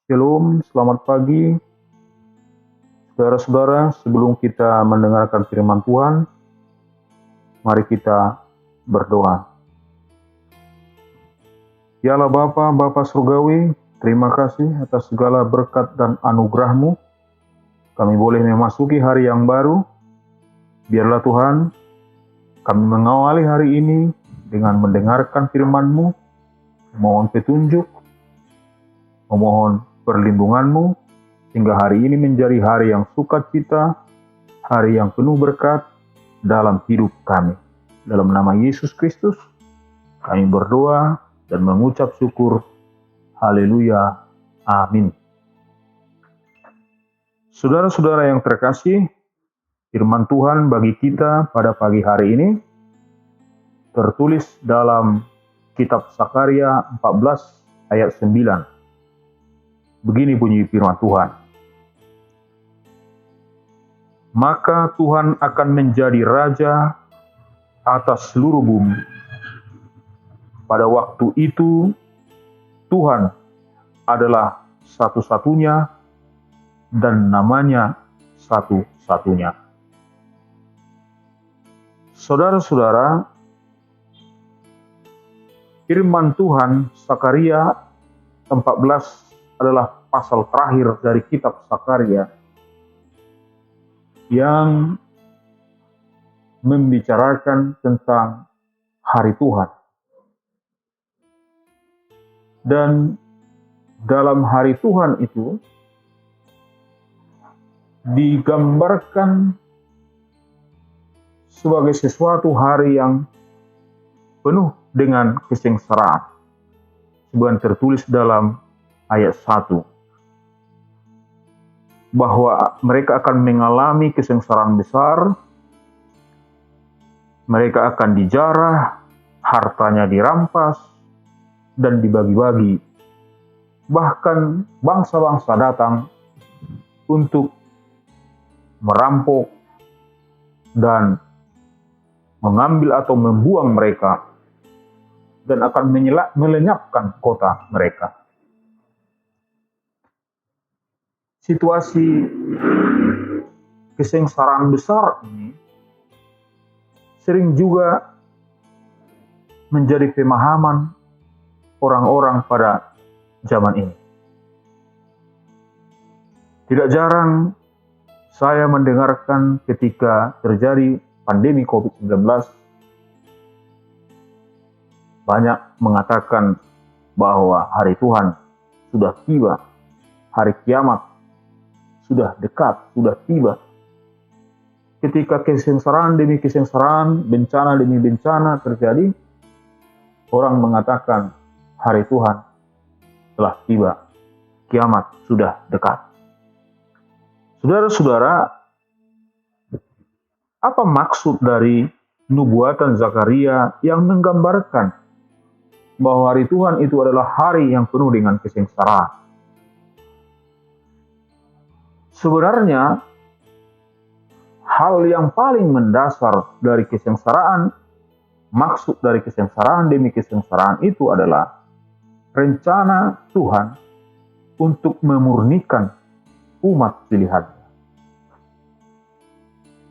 Shalom, selamat pagi. Saudara-saudara, sebelum kita mendengarkan firman Tuhan, mari kita berdoa. Ya Allah Bapa Surgawi, terima kasih atas segala berkat dan anugerah-Mu. Kami boleh memasuki hari yang baru. Biarlah Tuhan, kami mengawali hari ini dengan mendengarkan firman-Mu, memohon petunjuk, memohon perlindungan-Mu, sehingga hari ini menjadi hari yang sukacita, hari yang penuh berkat dalam hidup kami. Dalam nama Yesus Kristus, kami berdoa dan mengucap syukur. Haleluya. Amin. Saudara-saudara yang terkasih, firman Tuhan bagi kita pada pagi hari ini tertulis dalam kitab Sakaria 14 ayat 9. Begini bunyi firman Tuhan. Maka Tuhan akan menjadi raja atas seluruh bumi. Pada waktu itu, Tuhan adalah satu-satunya dan namanya satu-satunya. Saudara-saudara, firman Tuhan Sakaria 14 adalah pasal terakhir dari kitab Sakaria yang membicarakan tentang hari Tuhan. Dan dalam hari Tuhan itu digambarkan sebagai sesuatu hari yang penuh dengan kesengsaraan. Sebagian tertulis dalam ayat 1. Bahwa mereka akan mengalami kesengsaraan besar, mereka akan dijarah, hartanya dirampas, dan dibagi-bagi. Bahkan bangsa-bangsa datang untuk merampok dan mengambil atau membuang mereka, dan akan melenyapkan kota mereka. Situasi kesengsaraan besar ini sering juga menjadi pemahaman orang-orang pada zaman ini. Tidak jarang saya mendengarkan ketika terjadi pandemi COVID-19, banyak mengatakan bahwa hari Tuhan sudah tiba, hari kiamat sudah dekat, sudah tiba. Ketika kesengsaraan demi kesengsaraan, bencana demi bencana terjadi, orang mengatakan hari Tuhan telah tiba, kiamat sudah dekat. Saudara-saudara, apa maksud dari nubuatan Zakaria yang menggambarkan bahwa hari Tuhan itu adalah hari yang penuh dengan kesengsaraan? Sebenarnya, hal yang paling mendasar dari kesengsaraan, maksud dari kesengsaraan demi kesengsaraan itu adalah rencana Tuhan untuk memurnikan umat pilihannya.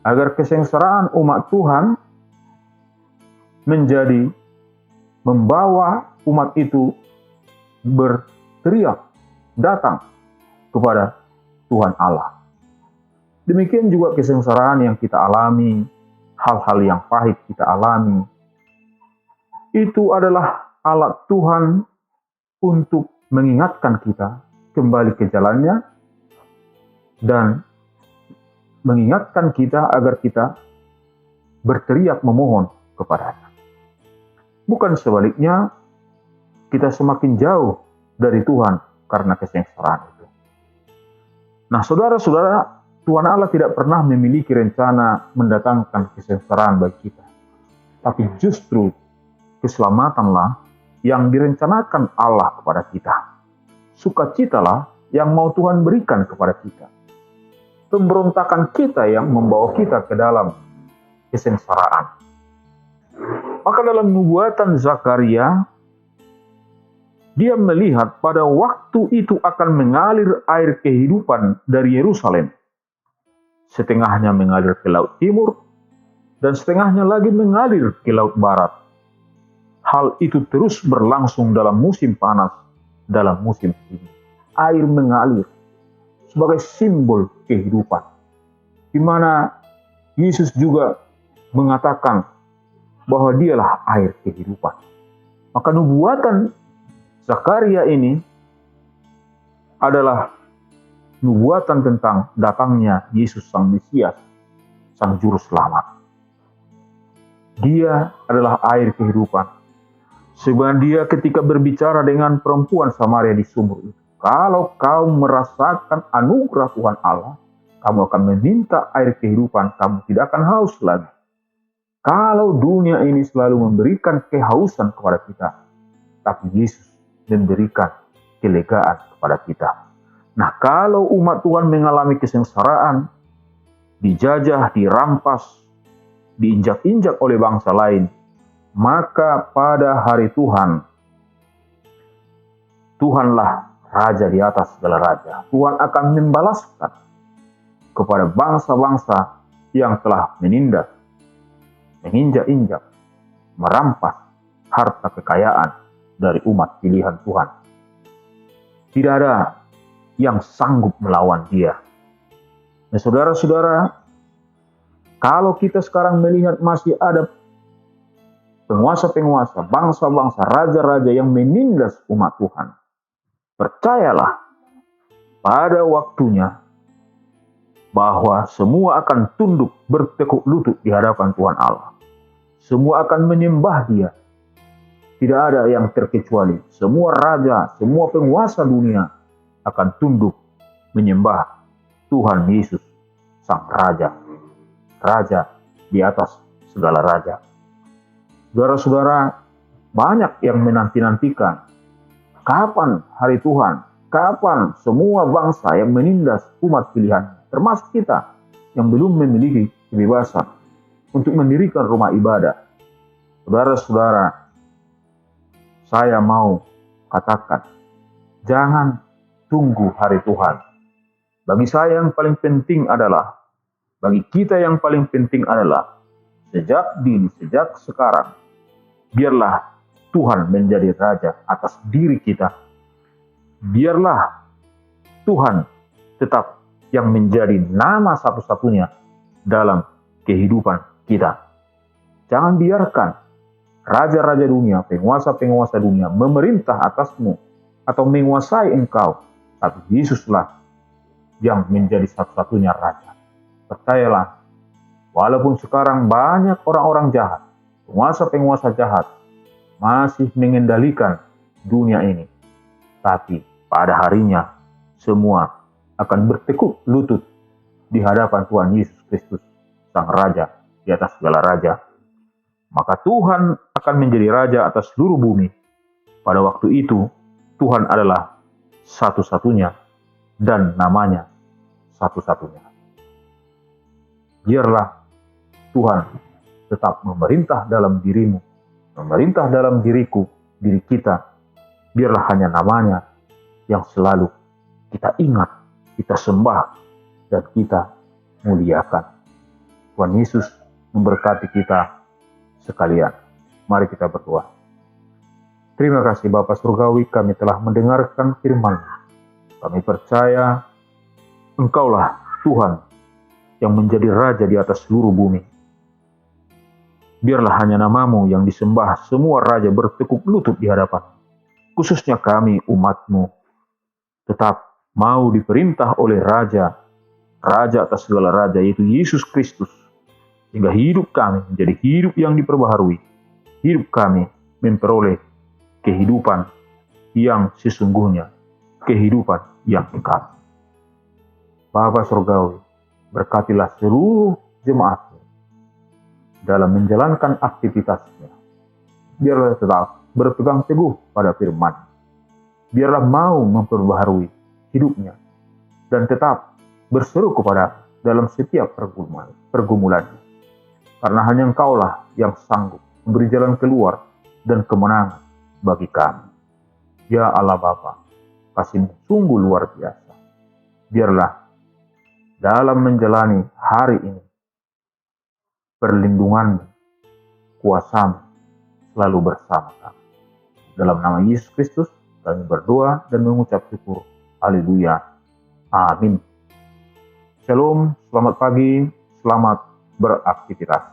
Agar kesengsaraan umat Tuhan membawa umat itu berteriak datang kepada Tuhan Allah. Demikian juga kesengsaraan yang kita alami, hal-hal yang pahit kita alami, itu adalah alat Tuhan untuk mengingatkan kita kembali ke jalannya dan mengingatkan kita agar kita berteriak memohon kepadanya. Bukan sebaliknya, kita semakin jauh dari Tuhan karena kesengsaraan itu. Nah, saudara-saudara, Tuhan Allah tidak pernah memiliki rencana mendatangkan kesengsaraan bagi kita. Tapi justru keselamatanlah yang direncanakan Allah kepada kita. Sukacitalah yang mau Tuhan berikan kepada kita. Pemberontakan kita yang membawa kita ke dalam kesengsaraan. Maka dalam nubuatan Zakaria Dia melihat pada waktu itu akan mengalir air kehidupan dari Yerusalem. Setengahnya mengalir ke Laut Timur, dan setengahnya lagi mengalir ke Laut Barat. Hal itu terus berlangsung dalam musim panas, dalam musim dingin. Air mengalir sebagai simbol kehidupan, di mana Yesus juga mengatakan bahwa dialah air kehidupan. Maka nubuatan Zakaria ini adalah nubuatan tentang datangnya Yesus Sang Mesias, Sang Juru Selamat. Dia adalah air kehidupan. Sebab dia ketika berbicara dengan perempuan Samaria di sumur itu, kalau kau merasakan anugerah Tuhan Allah, kamu akan meminta air kehidupan, kamu tidak akan haus lagi. Kalau dunia ini selalu memberikan kehausan kepada kita, tapi Yesus memberikan kelegaan kepada kita. Nah, kalau umat Tuhan mengalami kesengsaraan, dijajah, dirampas, diinjak-injak oleh bangsa lain, maka pada hari Tuhan, Tuhanlah Raja di atas segala raja. Tuhan akan membalaskan kepada bangsa-bangsa yang telah menindas, menginjak-injak, merampas harta kekayaan dari umat pilihan Tuhan. Tidak ada yang sanggup melawan dia. Nah, saudara-saudara, kalau kita sekarang melihat masih ada penguasa-penguasa, bangsa-bangsa, raja-raja yang menindas umat Tuhan, percayalah pada waktunya bahwa semua akan tunduk bertekuk lutut di hadapan Tuhan Allah. Semua akan menyembah dia. Tidak ada yang terkecuali. Semua raja, semua penguasa dunia akan tunduk menyembah Tuhan Yesus, Sang Raja. Raja di atas segala raja. Saudara-saudara, banyak yang menanti-nantikan kapan hari Tuhan, kapan semua bangsa yang menindas umat pilihan, termasuk kita yang belum memiliki kebebasan untuk mendirikan rumah ibadah. Saudara-saudara, saya mau katakan, jangan tunggu hari Tuhan. Bagi saya yang paling penting adalah, bagi kita yang paling penting adalah, sejak dini, sejak sekarang, biarlah Tuhan menjadi Raja atas diri kita. Biarlah Tuhan tetap yang menjadi nama satu-satunya dalam kehidupan kita. Jangan biarkan raja-raja dunia, penguasa-penguasa dunia memerintah atasmu atau menguasai engkau. Tapi Yesuslah yang menjadi satu-satunya Raja. Percayalah, walaupun sekarang banyak orang-orang jahat, penguasa-penguasa jahat masih mengendalikan dunia ini, tapi pada harinya semua akan bertekuk lutut di hadapan Tuhan Yesus Kristus, Sang Raja di atas segala raja. Maka Tuhan akan menjadi Raja atas seluruh bumi. Pada waktu itu, Tuhan adalah satu-satunya dan namanya satu-satunya. Biarlah Tuhan tetap memerintah dalam dirimu, memerintah dalam diriku, diri kita. Biarlah hanya namanya yang selalu kita ingat, kita sembah, dan kita muliakan. Tuhan Yesus memberkati kita sekalian. Mari kita berdoa. Terima kasih Bapa Surgawi, kami telah mendengarkan firman-Mu. Kami percaya Engkaulah Tuhan yang menjadi Raja di atas seluruh bumi. Biarlah hanya nama-Mu yang disembah, semua raja bertekuk lutut di hadapan. Khususnya kami umat-Mu tetap mau diperintah oleh Raja, Raja atas segala raja, yaitu Yesus Kristus. Sehingga hidup kami menjadi hidup yang diperbaharui. Hidup kami memperoleh kehidupan yang sesungguhnya, kehidupan yang kekal. Bapa Surgawi, berkatilah seluruh jemaat-Mu dalam menjalankan aktivitasnya. Biarlah tetap berpegang teguh pada firman. Biarlah mau memperbaharui hidupnya dan tetap berseru kepada dalam setiap pergumulannya. Karena hanya Engkaulah yang sanggup memberi jalan keluar dan kemenangan bagi kami. Ya Allah Bapa, kasih-Mu sungguh luar biasa. Biarlah dalam menjalani hari ini, perlindungan-Mu, kuasa-Mu selalu bersama kami. Dalam nama Yesus Kristus, kami berdoa dan mengucap syukur. Haleluya. Amin. Shalom, selamat pagi, selamat beraktivitas.